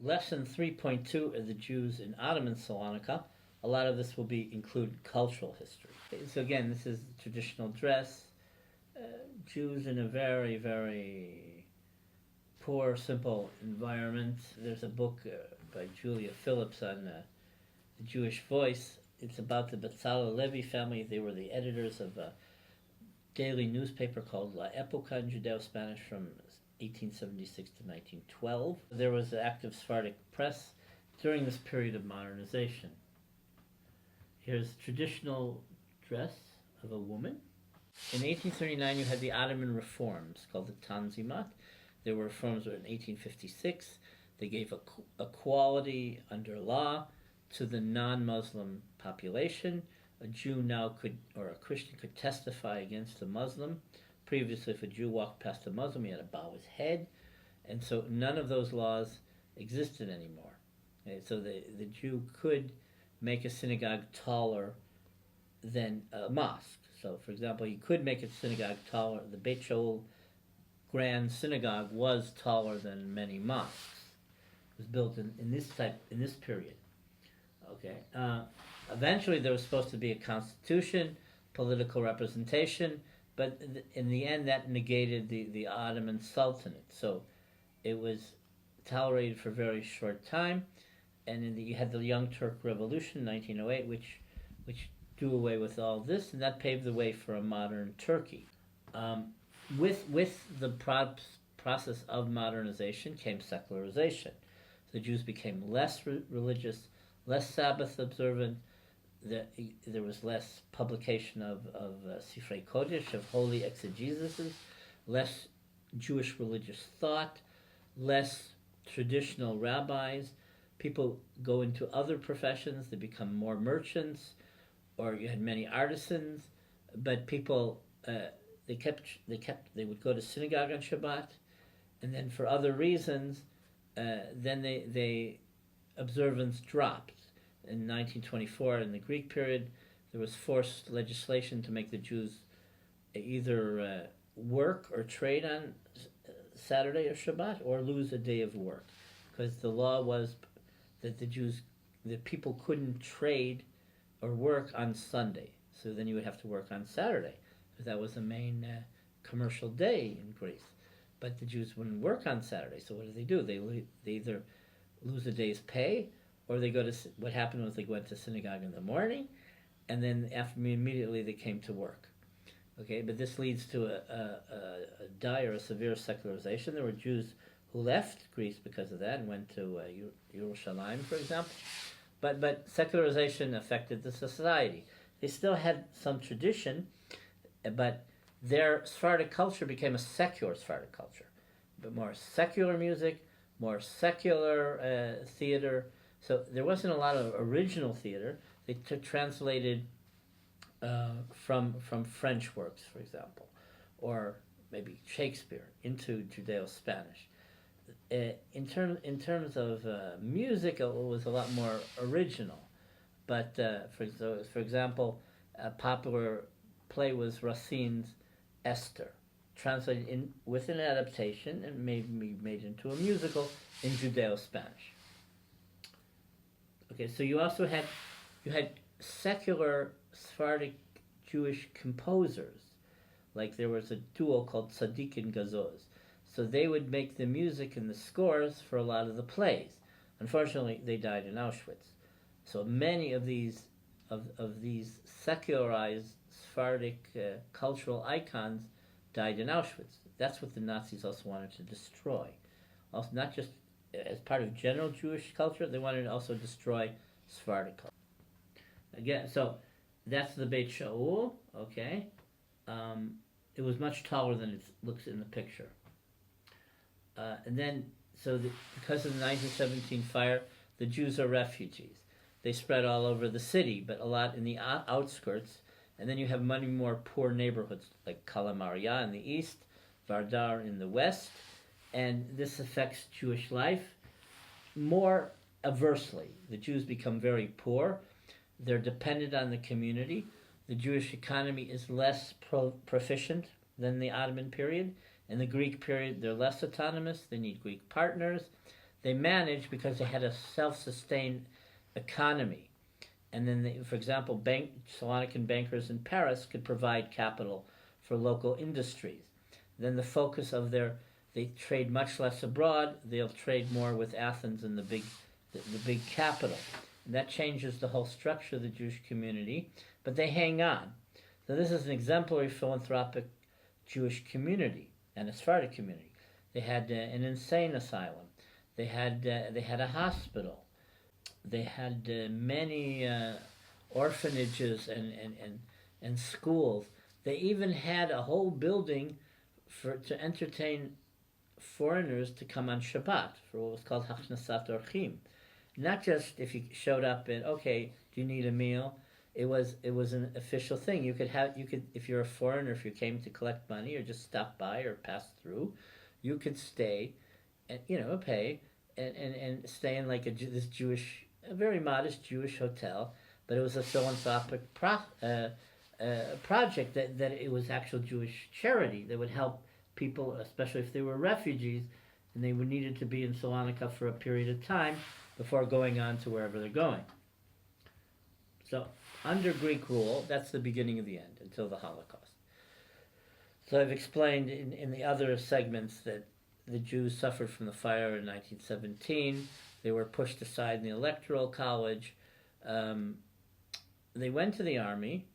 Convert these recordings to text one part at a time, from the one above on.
Lesson 3.2 are the Jews in Ottoman Salonika. A lot of this will be include cultural history. So again, this is traditional dress. Jews in a very, very poor, simple environment. There's a book by Julia Phillips on the Jewish Voice. It's about the Betzalel Levi family. They were the editors of a daily newspaper called La Época in Judeo-Spanish from 1876 to 1912. There was an active Sephardic press during this period of modernization. Here's traditional dress of a woman. In 1839, you had the Ottoman reforms called the Tanzimat. There were reforms in 1856. They gave equality under law to the non-Muslim population. A Jew now could, or a Christian could testify against a Muslim. Previously, if a Jew walked past a Muslim, he had to bow his head. And so none of those laws existed anymore. Okay, so the Jew could make a synagogue taller than a mosque. So, for example, you could make a synagogue taller. The Beit Shaul Grand Synagogue was taller than many mosques. It was built in this period. Okay. Eventually, there was supposed to be a constitution, political representation, but in the end, that negated the Ottoman Sultanate. So, it was tolerated for a very short time, and you had the Young Turk Revolution, 1908, which do away with all this, and that paved the way for a modern Turkey. With the process of modernization came secularization. The Jews became less religious, less Sabbath observant. There was less publication of Sifrei Kodesh, of holy exegesis, less Jewish religious thought, less traditional rabbis. People go into other professions. They become more merchants, or you had many artisans, but people they would go to synagogue on Shabbat, and then for other reasons, then they observance dropped. In 1924, in the Greek period, there was forced legislation to make the Jews either work or trade on Saturday or Shabbat, or lose a day of work, because the law was that the people couldn't trade or work on Sunday. So then you would have to work on Saturday, because that was the main commercial day in Greece. But the Jews wouldn't work on Saturday, so what do? They either lose a day's pay, or they go to, what happened was they went to synagogue in the morning, and then immediately they came to work. Okay, but this leads to a dire, a severe secularization. There were Jews who left Greece because of that and went to Yerushalayim, for example. But secularization affected the society. They still had some tradition, but their Sephardic culture became a secular Sephardic culture. But more secular music, more secular theater. So there wasn't a lot of original theater. They translated from French works, for example, or maybe Shakespeare into Judeo-Spanish. In terms of music, it was a lot more original. But for example, a popular play was Racine's Esther, translated with an adaptation and made into a musical in Judeo-Spanish. Okay, so you also had secular Sephardic Jewish composers, like there was a duo called Tzaddik and Gazoz. So they would make the music and the scores for a lot of the plays. Unfortunately, they died in Auschwitz. So many of these secularized Sephardic cultural icons died in Auschwitz. That's what the Nazis also wanted to destroy. Also, not just as part of general Jewish culture, they wanted to also destroy Sephardic culture. Again, so that's the Beit Shaul. Okay, it was much taller than it looks in the picture. And then, because of the 1917 fire, the Jews are refugees. They spread all over the city, but a lot in the outskirts. And then you have many more poor neighborhoods, like Kalamaria in the east, Vardar in the west. And this affects Jewish life more adversely. The Jews become very poor. They're dependent on the community. The Jewish economy is less proficient than the Ottoman period. In the Greek period, they're less autonomous. They need Greek partners. they managed because they had a self-sustained economy. And then, for example, Salonican bankers in Paris could provide capital for local industries. Then the focus of they trade much less abroad. They'll trade more with Athens and the big capital. And that changes the whole structure of the Jewish community, but they hang on. So this is an exemplary philanthropic Jewish community and a Sephardic community. They had an insane asylum. They had a hospital. They had many orphanages and schools. They even had a whole building to entertain foreigners to come on Shabbat for what was called Hachnasat Orchim. Not just if you showed up and, okay, do you need a meal? It was an official thing. You could if you're a foreigner, if you came to collect money or just stop by or pass through, you could stay and pay and stay in like a very modest Jewish hotel, but it was a philanthropic project that it was actual Jewish charity that would help people, especially if they were refugees and they needed to be in Salonika for a period of time before going on to wherever they're going. So under Greek rule, that's the beginning of the end until the Holocaust. So I've explained in the other segments that the Jews suffered from the fire in 1917. They were pushed aside in the Electoral College. They went to the army,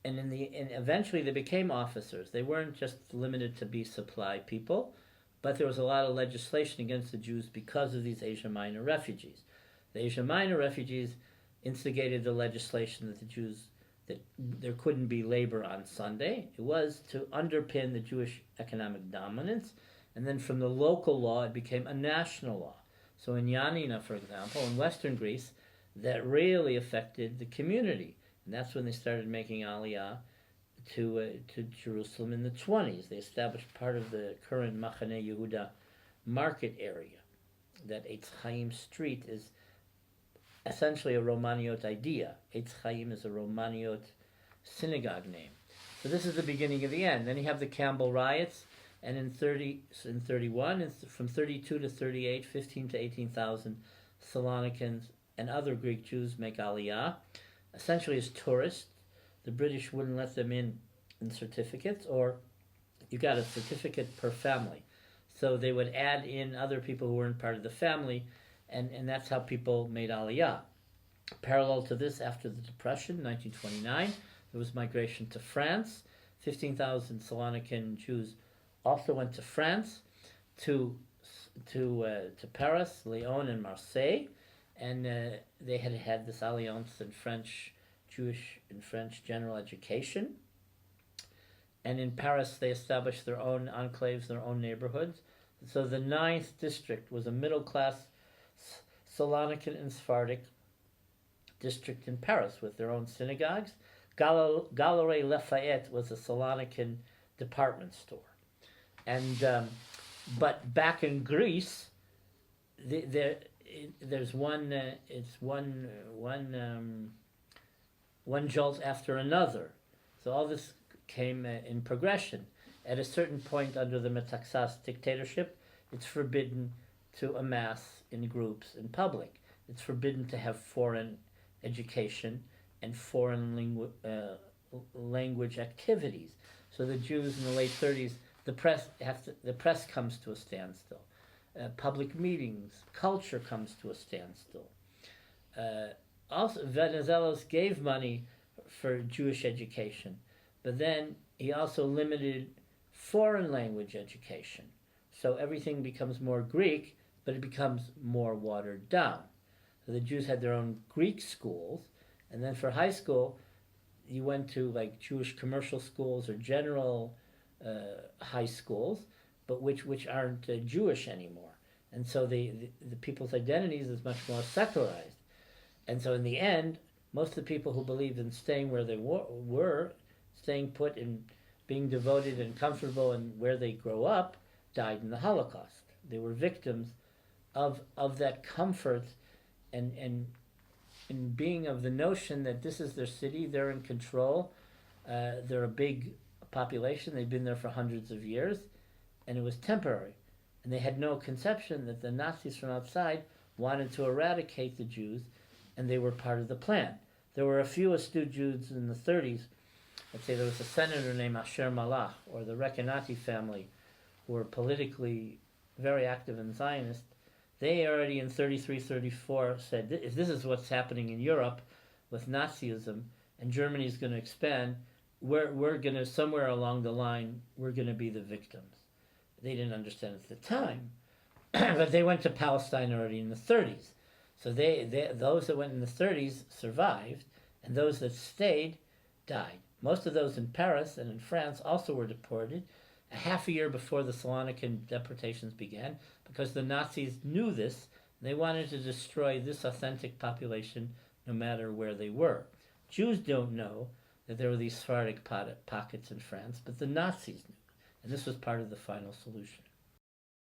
and eventually they became officers. They weren't just limited to be supply people, but there was a lot of legislation against the Jews because of these Asia Minor refugees. The Asia Minor refugees instigated the legislation that there couldn't be labor on Sunday. It was to underpin the Jewish economic dominance, and then from the local law it became a national law. So in Yanina, for example, in Western Greece, that really affected the community, and that's when they started making Aliyah to Jerusalem in the 1920s. They established part of the current Machane Yehuda market area. That Eitz Chaim Street is essentially a Romaniot idea. Eitz Chaim is a Romaniot synagogue name. So this is the beginning of the end. Then you have the Campbell riots, and in 31, and from 32 to 38, 15 to 18,000 Salonikans and other Greek Jews make Aliyah, essentially as tourists. The British wouldn't let them in certificates, or you got a certificate per family. So they would add in other people who weren't part of the family, and that's how people made Aliyah. Parallel to this, after the Depression, 1929, there was migration to France. 15,000 Salonican Jews also went to France, to Paris, Lyon, and Marseille, and they had this alliance in Jewish and French general education. And in Paris, they established their own enclaves, their own neighborhoods. So the 9th district was a middle-class Salonican and Sephardic district in Paris with their own synagogues. Galerie Lafayette was a Salonican department store. And but back in Greece, there's one jolt after another. So all this came in progression. At a certain point under the Metaxas dictatorship, it's forbidden to amass in groups in public. It's forbidden to have foreign education and foreign language activities. So the Jews in the late 30s, the press comes to a standstill. Public meetings, culture comes to a standstill. Also, Venizelos gave money for Jewish education, but then he also limited foreign language education. So everything becomes more Greek, but it becomes more watered down. So the Jews had their own Greek schools, and then for high school, you went to like Jewish commercial schools or general high schools, but which aren't Jewish anymore. And so the people's identities is much more secularized. And so in the end, most of the people who believed in staying where they were staying put and being devoted and comfortable and where they grow up, died in the Holocaust. They were victims of that comfort and being of the notion that this is their city, they're in control, they're a big population, they've been there for hundreds of years, and it was temporary. and they had no conception that the Nazis from outside wanted to eradicate the Jews, and they were part of the plan. There were a few astute Jews in the 30s. I'd say there was a senator named Asher Malach, or the Rekanati family, who were politically very active and Zionist. They already in 33, 34 said, if this is what's happening in Europe with Nazism, and Germany is going to expand, we're going to, somewhere along the line, we're going to be the victims. They didn't understand at the time, but they went to Palestine already in the 30s. So those that went in the 30s survived, and those that stayed died. Most of those in Paris and in France also were deported a half a year before the Salonican deportations began, because the Nazis knew this. They wanted to destroy this authentic population no matter where they were. Jews don't know that there were these Sephardic pockets in France, but the Nazis knew, and this was part of the final solution.